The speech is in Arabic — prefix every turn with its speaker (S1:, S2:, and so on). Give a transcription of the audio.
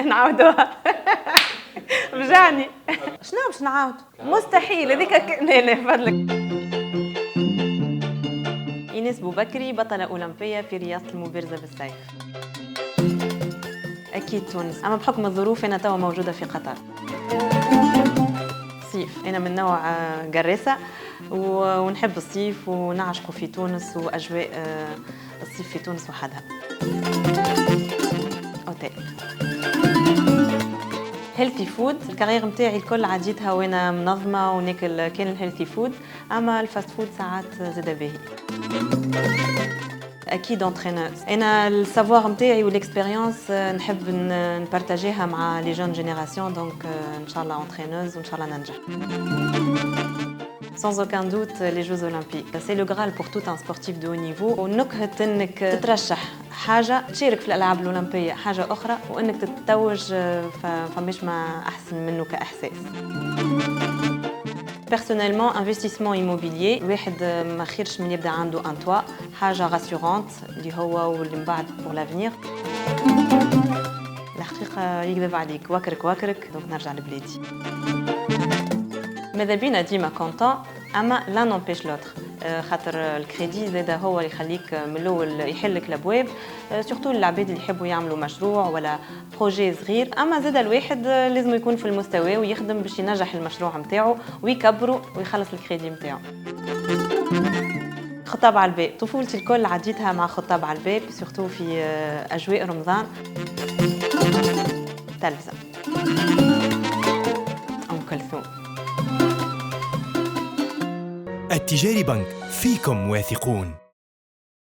S1: نعاودوها. بجعني. شنو باش نعاود؟ مستحيل هذيك لا فضلك. إيناس بوبكري بطلة أولمبية في رياضة المبارزة بالسيف. أكيد تونس، أما بحكم الظروف أنا توا موجودة في قطر. صيف، أنا من نوع قراسة ونحب الصيف ونعشق في تونس وأجواء الصيف في تونس وحدها. أوتيل. هيلثي فود، الكارير متاعي الكل عديتها وانا منظمه وناكل كان الهيلثي فود، اما الفاست فود ساعات زاده باهي. اكيد انترينوز، انا السافوار نتاعي والاكسبيريونس نحب نبارطاجيها مع لي جون جينيراسيون، دونك ان شاء الله انترينوز وان شاء الله ننجح. Sans aucun doute, les Jeux Olympiques. C'est le Graal pour tout un sportif de haut niveau. ونكهة انك تترشح حاجة تشارك في الألعاب الأولمبية حاجة أخرى، وانك تتوج فماش ما أحسن منه كإحساس. Personnellement, investissement immobilier، الواحد ما خيرش من يبدا عنده ان توا، حاجة غاسيورونت اللي هو واللي من بعد pour l'avenir. الحقيقة يكذب عليك، واكرك دونك نرجع لبلادي. ماذا بينا ديما كونتون، اما لا نومبيش لوتر، خاطر الكريدي زاده هو اللي يخليك من الاول يحلك الابواب، سورتو العباد اللي يحبوا يعملوا مشروع ولا بروجي صغير، اما زاده الواحد لازم يكون في المستوى ويخدم باش ينجح المشروع نتاعو ويكبره ويخلص الكريدي نتاعو. خطاب على الباب، طفولتي الكل عديتها مع خطاب على الباب، سورتو في اجواء رمضان. تلفزة ام كلثوم.
S2: التجاري بنك، فيكم واثقون.